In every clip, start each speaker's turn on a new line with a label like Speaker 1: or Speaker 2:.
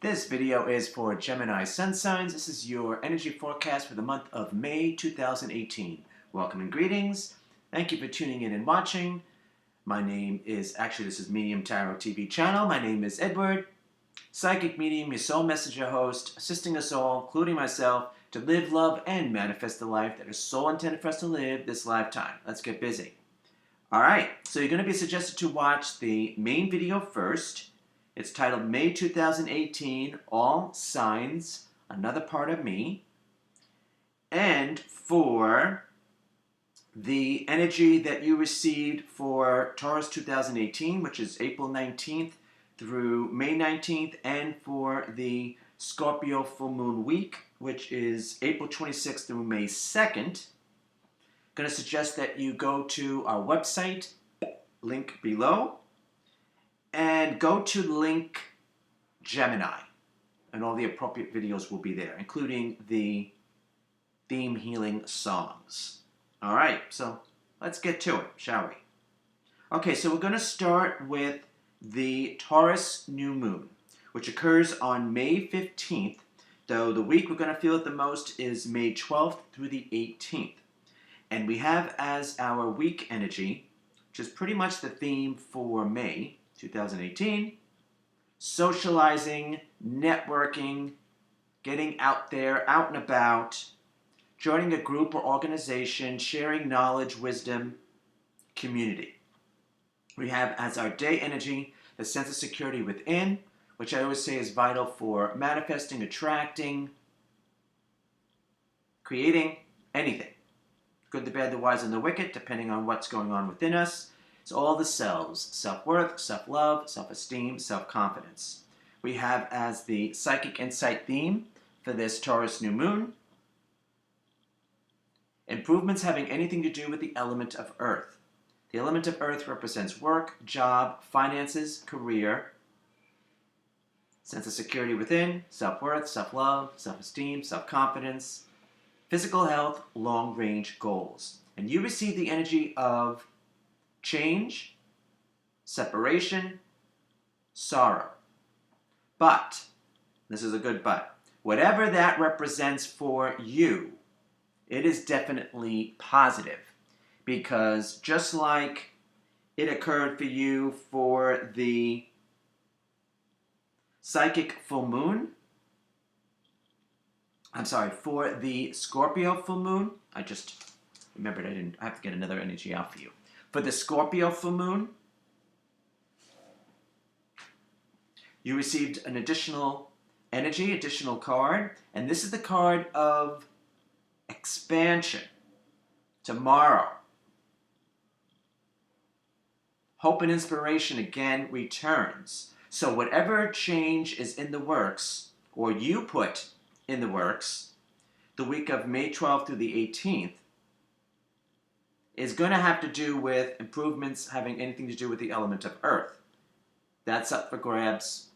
Speaker 1: This video is for Gemini sun signs. This is your energy forecast for the month of May 2018. Welcome and greetings. Thank you for tuning in and watching. My name is, this is Medium Tarot TV channel. My name is Edward, psychic medium, your soul messenger host, assisting us all, including myself, to live, love, and manifest the life that is soul intended for us to live this lifetime. Let's get busy. Alright, so you're going to be suggested to watch the main video first. It's titled May 2018, All Signs, Another Part of Me. And for the energy that you received for Taurus 2018, which is April 19th through May 19th, and for the Scorpio full moon week, which is April 26th through May 2nd, I'm going to suggest that you go to our website, link below, and go to the link Gemini, and all the appropriate videos will be there, including the theme healing songs. All right, so let's get to it, shall we? Okay, so we're going to start with the Taurus New Moon, which occurs on May 15th, though the week we're going to feel it the most is May 12th through the 18th. And we have as our week energy, which is pretty much the theme for May 2018, socializing, networking, getting out there, out and about, joining a group or organization, sharing knowledge, wisdom, community. We have as our day energy the sense of security within, which I always say is vital for manifesting, attracting, creating anything. Good, the bad, the wise, and the wicked, depending on what's going on within us. It's all the selves: self-worth, self-love, self-esteem, self-confidence. We have as the psychic insight theme for this Taurus New Moon, improvements having anything to do with the element of Earth. The element of Earth represents work, job, finances, career, sense of security within, self-worth, self-love, self-esteem, self-confidence, physical health, long-range goals. And you receive the energy of change, separation, sorrow. But, this is a good but, whatever that represents for you, it is definitely positive. Because just like it occurred for you for the psychic full moon, for the Scorpio full moon, I just remembered I have to get another energy out for you. For the Scorpio full moon, you received an additional energy, additional card, and this is the card of expansion. Tomorrow. Hope and inspiration again returns. So whatever change is in the works, or you put in the works, the week of May 12th through the 18th, is going to have to do with improvements having anything to do with the element of Earth. That's up for grabs,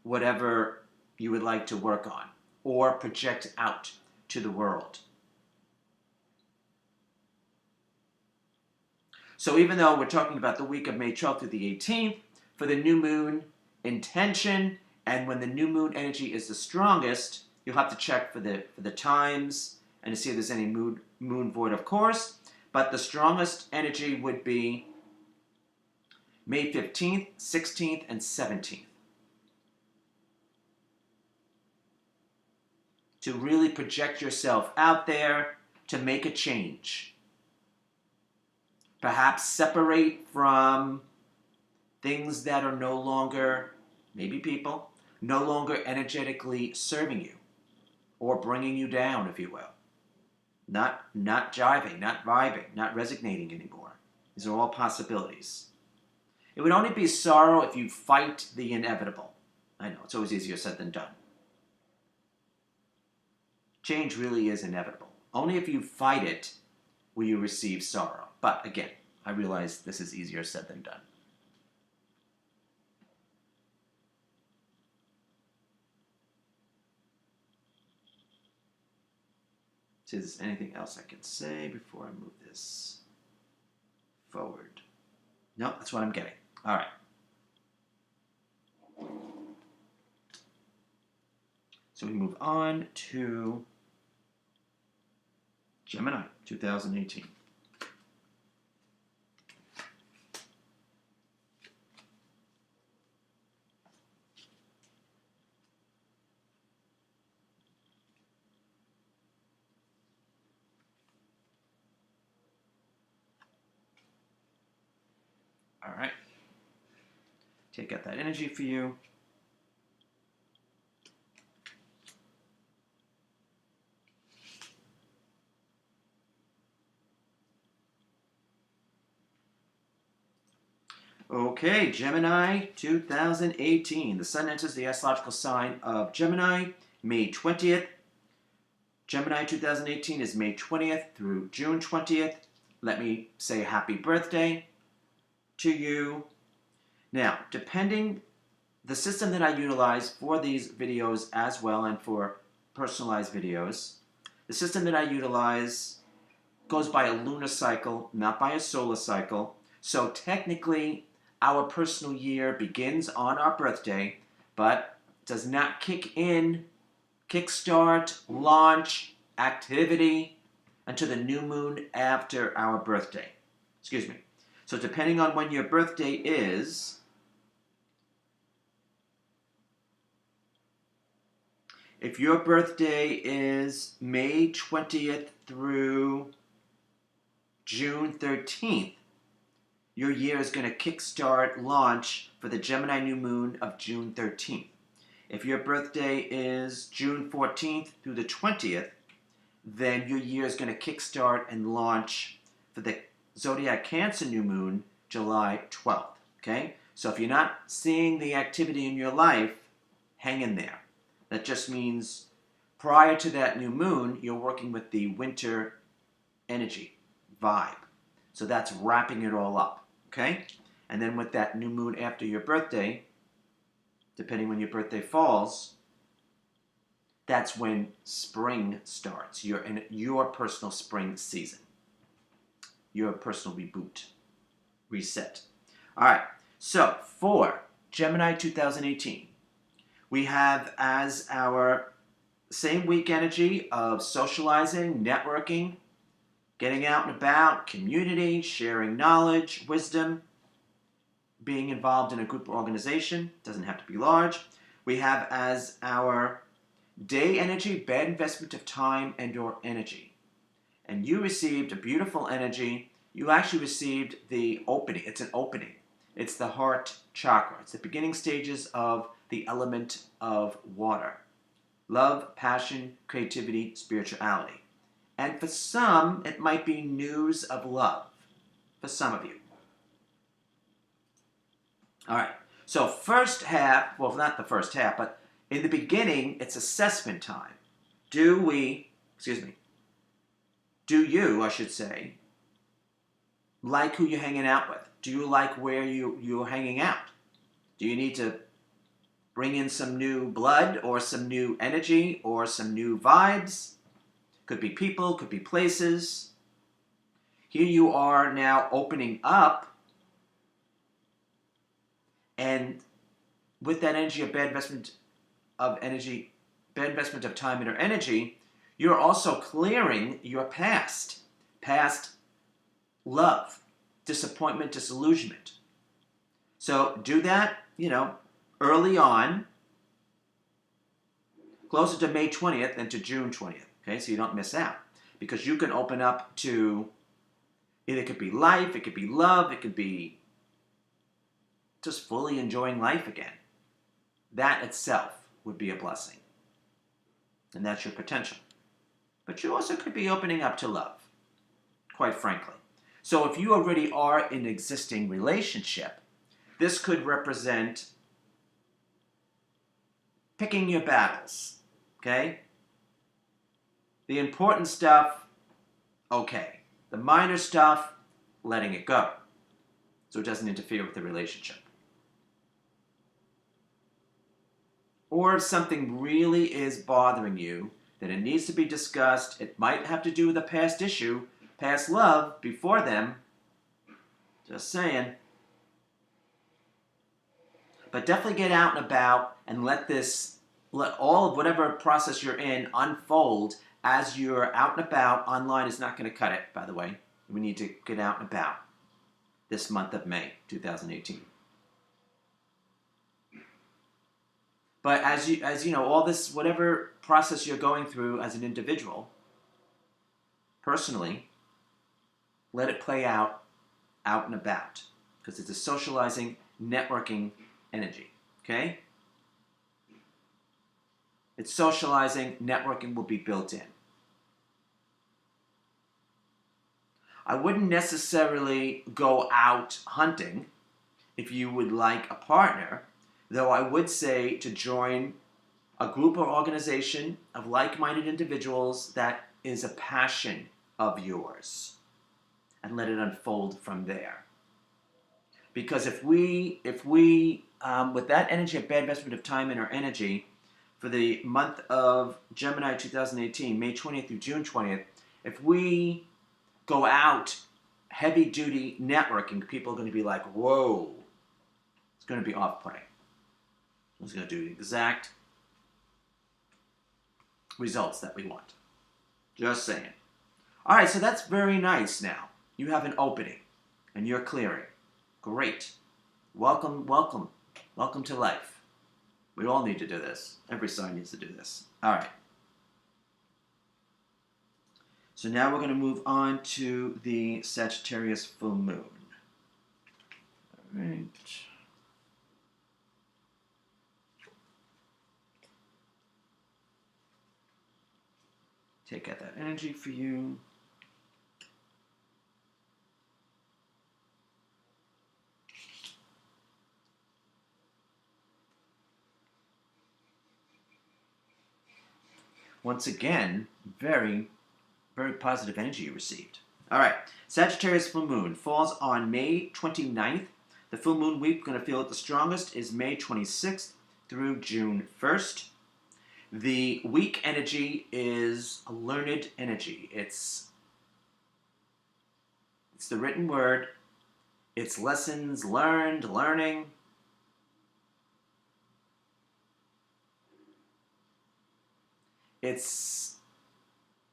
Speaker 1: whatever you would like to work on or project out to the world. So even though we're talking about the week of May 12th through the 18th, for the new moon intention, and when the new moon energy is the strongest, you'll have to check for the times and to see if there's any moon void, of course. But the strongest energy would be May 15th, 16th, and 17th. To really project yourself out there, to make a change. Perhaps separate from things that are no longer, maybe people, no longer energetically serving you or bringing you down, if you will. Not jiving, not vibing, not resonating anymore. These are all possibilities. It would only be sorrow if you fight the inevitable. I know, it's always easier said than done. Change really is inevitable. Only if you fight it will you receive sorrow. But again, I realize this is easier said than done. Is there anything else I can say before I move this forward? No, that's what I'm getting. All right. So we move on to Gemini 2018. All right. Take out that energy for you. Okay, Gemini 2018. The sun enters the astrological sign of Gemini May 20th. Gemini 2018 is May 20th through June 20th. Let me say happy birthday to you. Now, depending the system that I utilize for these videos as well and for personalized videos, the system that I utilize goes by a lunar cycle, not by a solar cycle. So technically, our personal year begins on our birthday, but does not kickstart, launch, activity until the new moon after our birthday. Excuse me. So depending on when your birthday is, if your birthday is May 20th through June 13th, your year is going to kickstart, launch for the Gemini new moon of June 13th. If your birthday is June 14th through the 20th, then your year is going to kickstart and launch for the Zodiac Cancer new moon, July 12th. Okay? So if you're not seeing the activity in your life, hang in there. That just means prior to that new moon, you're working with the winter energy, vibe. So that's wrapping it all up. Okay? And then with that new moon after your birthday, depending when your birthday falls, that's when spring starts. You're in your personal spring season. Your personal reboot. Reset. All right. So for Gemini 2018, we have as our same week energy of socializing, networking, getting out and about, community, sharing knowledge, wisdom, being involved in a group or organization. Doesn't have to be large. We have as our day energy, bad investment of time and or energy. And you received a beautiful energy. You actually received the opening. It's an opening. It's the heart chakra. It's the beginning stages of the element of water. Love, passion, creativity, spirituality. And for some, it might be news of love. For some of you. All right. So first half, well, not the first half, but in the beginning, it's assessment time. Do you, I should say, like who you're hanging out with? Do you like where you're hanging out? Do you need to bring in some new blood or some new energy or some new vibes? Could be people, could be places. Here you are now opening up, and with that energy of bad investment of time and or energy, you're also clearing your past love, disappointment, disillusionment. So do that, early on, closer to May 20th than to June 20th, okay? So you don't miss out. Because you can open up to, it could be life, it could be love, it could be just fully enjoying life again. That itself would be a blessing. And that's your potential. But you also could be opening up to love, quite frankly. So if you already are in an existing relationship, this could represent picking your battles, okay? The important stuff, okay. The minor stuff, letting it go, so it doesn't interfere with the relationship. Or if something really is bothering you, then it needs to be discussed. It might have to do with a past issue, past love before them. Just saying. But definitely get out and about and let this let all of whatever process you're in unfold as you're out and about. Online is not going to cut it, by the way. We need to get out and about this month of May 2018. But as you know, all this, whatever process you're going through as an individual, personally, let it play out and about, because it's a socializing, networking energy. Okay? It's socializing, networking will be built in. I wouldn't necessarily go out hunting if you would like a partner, though I would say to join a group or organization of like-minded individuals that is a passion of yours, and let it unfold from there. Because if we with that energy, a bad investment of time and our energy, for the month of Gemini 2018, May 20th through June 20th, if we go out heavy-duty networking, people are going to be like, whoa, it's going to be off-putting. It's going to do the exact results that we want. Just saying. All right, so that's very nice now. You have an opening, and you're clearing. Great. Welcome, welcome. Welcome to life. We all need to do this. Every sign needs to do this. All right. So now we're going to move on to the Sagittarius full moon. All right. Take out that energy for you. Once again, very, very positive energy you received. All right, Sagittarius full moon falls on May 29th. The full moon week we're going to feel it the strongest is May 26th through June 1st. The week energy is a learned energy. It's the written word. It's lessons learned, learning. It's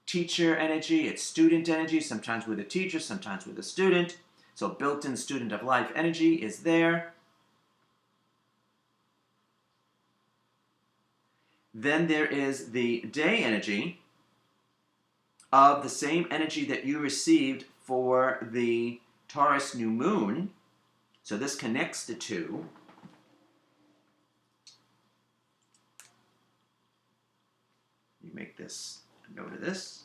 Speaker 1: teacher energy, it's student energy, sometimes with a teacher, sometimes with a student. So built-in student of life energy is there. Then there is the day energy of the same energy that you received for the Taurus New Moon. So this connects the two. You make this a note of this.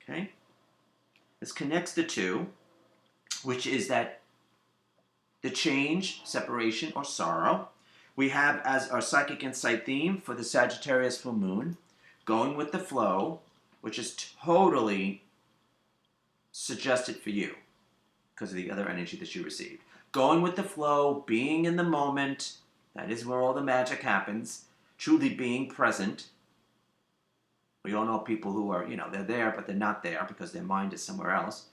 Speaker 1: Okay? This connects the two, which is that the change, separation, or sorrow. We have as our psychic insight theme for the Sagittarius full moon, going with the flow, which is totally suggested for you because of the other energy that you received. Going with the flow, being in the moment, that is where all the magic happens, truly being present. We all know people who are, they're there, but they're not there because their mind is somewhere else.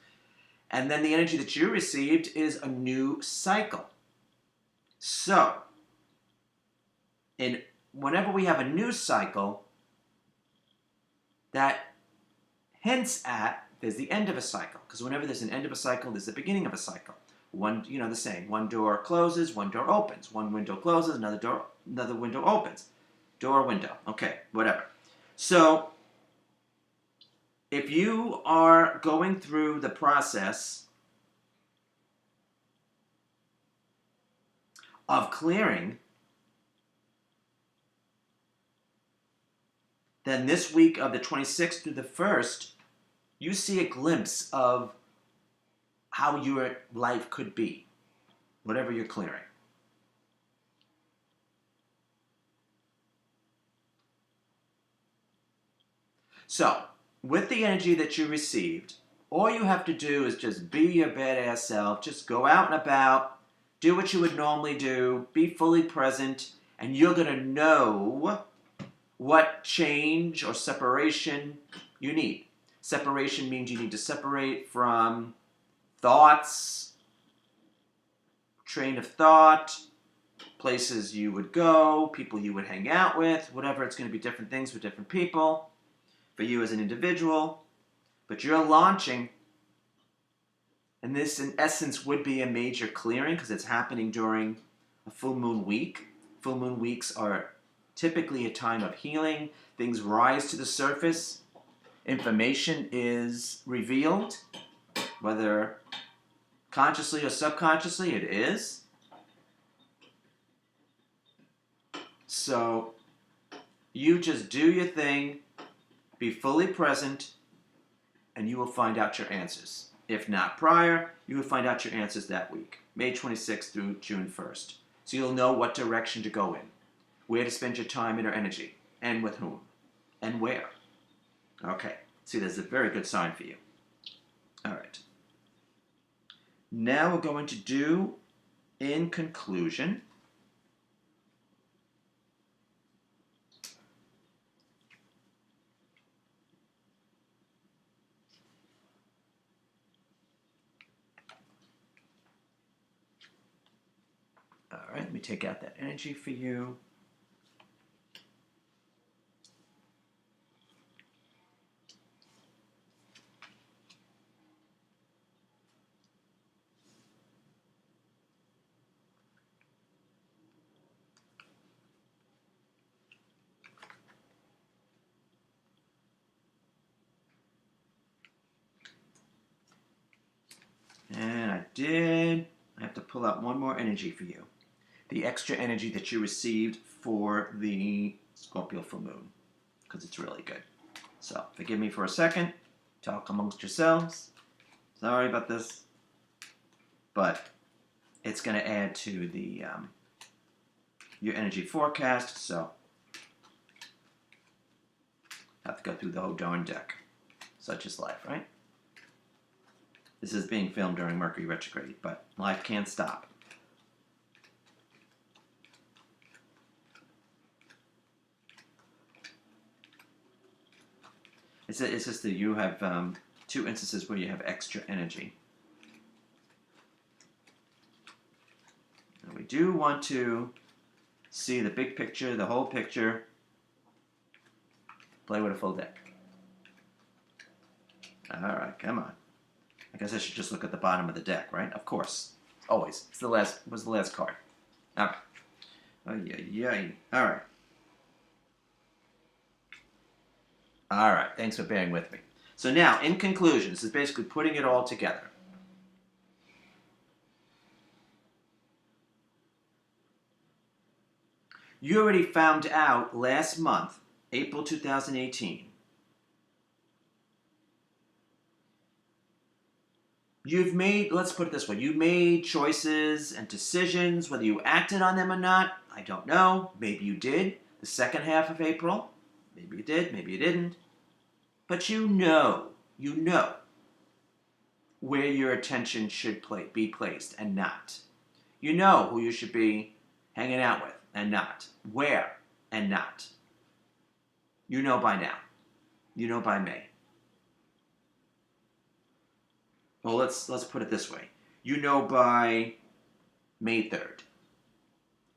Speaker 1: And then the energy that you received is a new cycle. So, whenever we have a new cycle, that hints at there's the end of a cycle. Because whenever there's an end of a cycle, there's the beginning of a cycle. The saying, one door closes, one door opens. One window closes, another window opens. Door, window. Okay, whatever. So, if you are going through the process of clearing, then this week of the 26th through the 1st, you see a glimpse of how your life could be, whatever you're clearing. So, with the energy that you received, all you have to do is just be your badass self. Just go out and about, do what you would normally do, be fully present, and you're going to know what change or separation you need. Separation means you need to separate from thoughts, train of thought, places you would go, people you would hang out with, whatever. It's going to be different things with different people for you as an individual. But you're launching, and this in essence would be a major clearing because it's happening during a full moon week. Full moon weeks are typically a time of healing. Things rise to the surface. Information is revealed, whether consciously or subconsciously, it is. So you just do your thing, be fully present, and you will find out your answers. If not prior, you will find out your answers that week, May 26th through June 1st. So you'll know what direction to go in, where to spend your time and your energy, and with whom, and where. Okay, see, there's a very good sign for you. All right. Now we're going to do, in conclusion, all right, let me take out that energy for you. And I have to pull out one more energy for you. The extra energy that you received for the Scorpio full moon, because it's really good. So forgive me for a second. Talk amongst yourselves. Sorry about this, but it's going to add to the your energy forecast. So I have to go through the whole darn deck. Such is life, right? This is being filmed during Mercury retrograde, but life can't stop. It's just that you have two instances where you have extra energy. And we do want to see the big picture, the whole picture. Play with a full deck. All right, come on. I guess I should just look at the bottom of the deck, right? Of course. Always. It's the last, was the last card. All right. Oh, yeah. All right. All right. Thanks for bearing with me. So now, in conclusion, this is basically putting it all together. You already found out last month, April 2018, you've made, let's put it this way, you made choices and decisions, whether you acted on them or not, I don't know. Maybe you did, the second half of April. Maybe you did, maybe you didn't. But you know where your attention should be placed and not. You know who you should be hanging out with and not. Where and not. You know by now. You know by May. Well, let's put it this way. You know by May 3rd.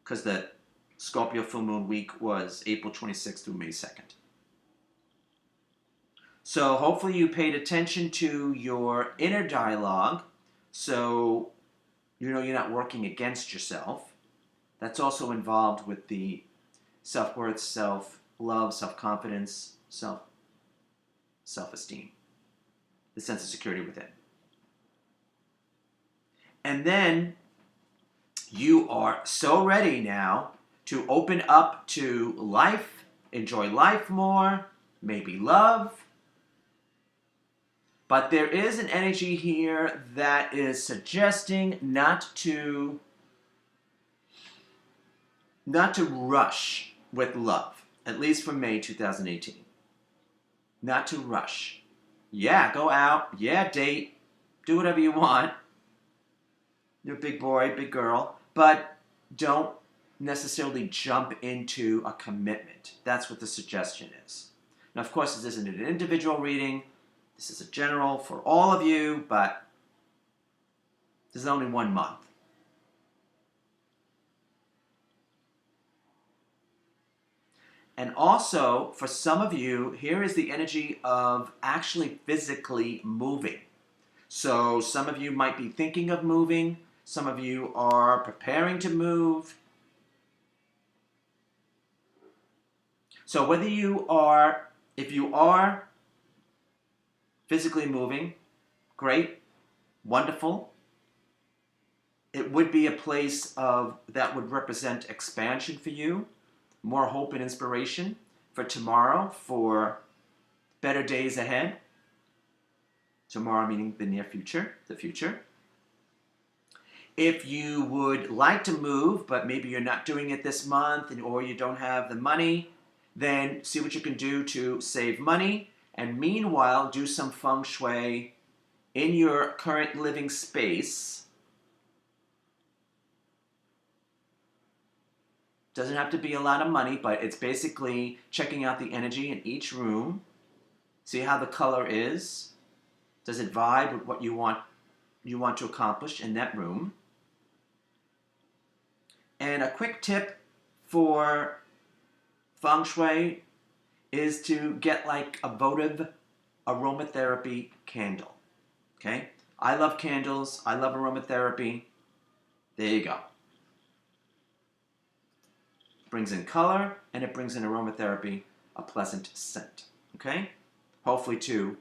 Speaker 1: Because the Scorpio full moon week was April 26th through May 2nd. So hopefully you paid attention to your inner dialogue, so you know you're not working against yourself. That's also involved with the self-worth, self-love, self-confidence, self-esteem, the sense of security within. And then you are so ready now to open up to life, enjoy life more, maybe love. But there is an energy here that is suggesting not to rush with love, at least for May 2018. Not to rush. Yeah, go out. Yeah, date. Do whatever you want. You're a big boy, big girl. But don't necessarily jump into a commitment. That's what the suggestion is. Now, of course, this isn't an individual reading. This is a general for all of you, but this is only 1 month. And also, for some of you, here is the energy of actually physically moving. So some of you might be thinking of moving. Some of you are preparing to move. So whether you are, if you are physically moving, great, wonderful. It would be a place that would represent expansion for you, more hope and inspiration for tomorrow, for better days ahead. Tomorrow meaning the near future, the future. If you would like to move, but maybe you're not doing it this month or you don't have the money, then see what you can do to save money. And meanwhile, do some feng shui in your current living space. Doesn't have to be a lot of money, but it's basically checking out the energy in each room. See how the color is. Does it vibe with what you want to accomplish in that room? And a quick tip for feng shui is to get like a votive aromatherapy candle. Okay? I love candles. I love aromatherapy. There you go. Brings in color and it brings in aromatherapy, a pleasant scent. Okay? Hopefully to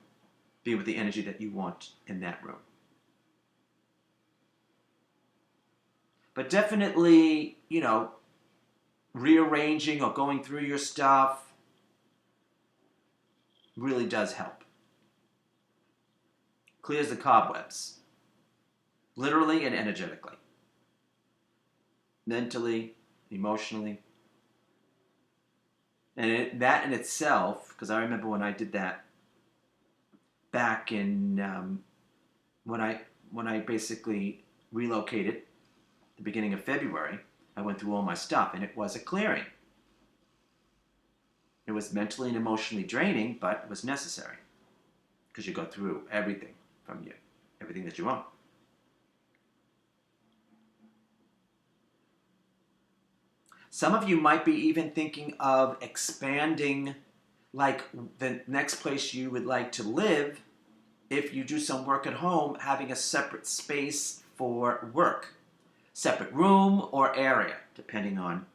Speaker 1: be with the energy that you want in that room. But definitely, rearranging or going through your stuff really does help. Clears the cobwebs. Literally and energetically. Mentally, emotionally. And that in itself, because I remember when I did that back in, when I basically relocated at the beginning of February, I went through all my stuff, and it was a clearing. It was mentally and emotionally draining, but it was necessary. Because you go through everything from you, everything that you own. Some of you might be even thinking of expanding, like the next place you would like to live, if you do some work at home, having a separate space for work. Separate room or area, depending on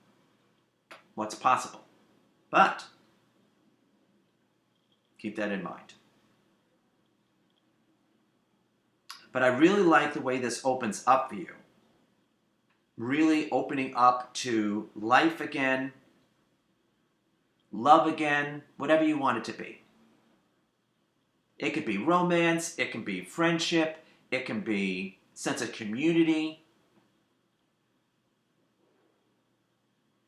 Speaker 1: what's possible. But keep that in mind. But I really like the way this opens up for you. Really opening up to life again, love again, whatever you want it to be. It could be romance, it can be friendship, it can be sense of community,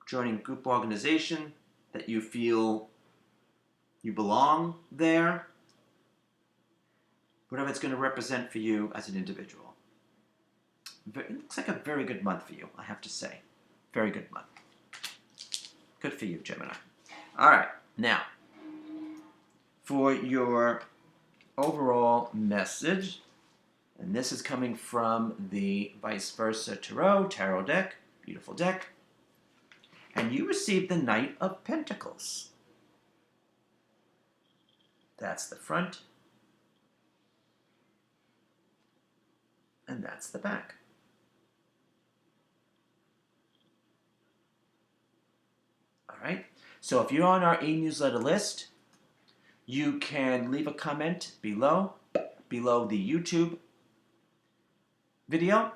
Speaker 1: joining a group organization that you feel you belong there, whatever it's going to represent for you as an individual. It looks like a very good month for you, I have to say. Very good month. Good for you, Gemini. All right, now, for your overall message, and this is coming from the Vice Versa Tarot deck, beautiful deck, and you received the Knight of Pentacles. That's the front, and that's the back. All right, so if you're on our e-newsletter list, you can leave a comment below the YouTube video.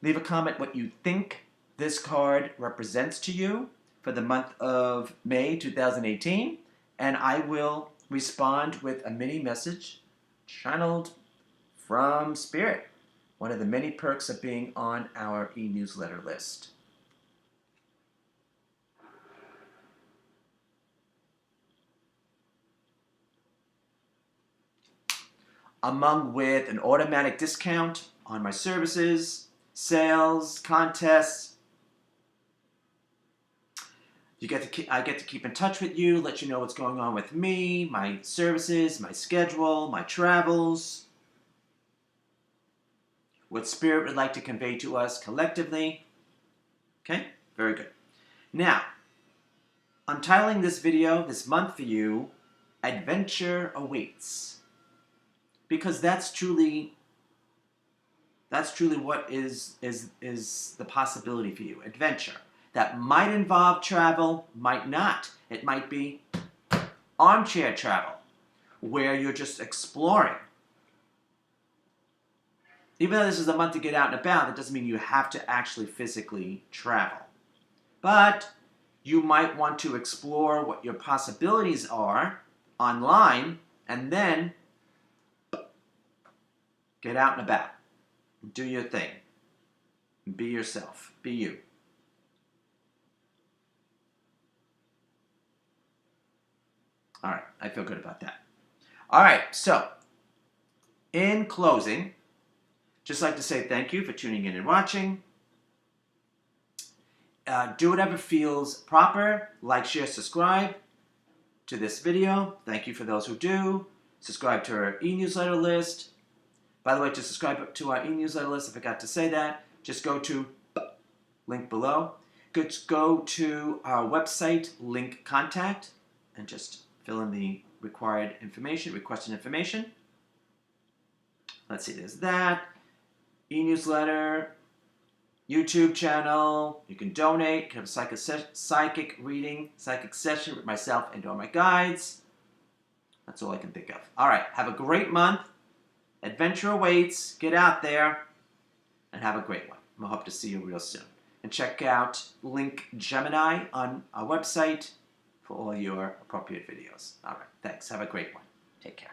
Speaker 1: Leave a comment what you think this card represents to you for the month of May 2018, and I will respond with a mini message channeled from Spirit, one of the many perks of being on our e-newsletter list. Among with an automatic discount on my services, sales, contests. I get to keep in touch with you, let you know what's going on with me, my services, my schedule, my travels, what Spirit would like to convey to us collectively. Okay, very good. Now, I'm titling this video this month for you, Adventure Awaits. Because that's truly what is the possibility for you. Adventure. That might involve travel, might not. It might be armchair travel, where you're just exploring. Even though this is a month to get out and about, that doesn't mean you have to actually physically travel. But you might want to explore what your possibilities are online, and then get out and about. Do your thing. Be yourself. Be you. All right, I feel good about that. All right, so in closing, just like to say thank you for tuning in and watching. Do whatever feels proper. Like, share, subscribe to this video. Thank you for those who do. Subscribe to our e-newsletter list. By the way, to subscribe to our e-newsletter list, I forgot to say that, just go to link below. Just go to our website, link contact, and just fill in the required information, requested information. Let's see, there's that. E-newsletter, YouTube channel. You can donate. You can have a psychic reading, psychic session with myself and all my guides. That's all I can think of. All right, have a great month. Adventure awaits. Get out there and have a great one. I hope to see you real soon. And check out link Gemini on our website for all your appropriate videos. All right, thanks. Have a great one. Take care.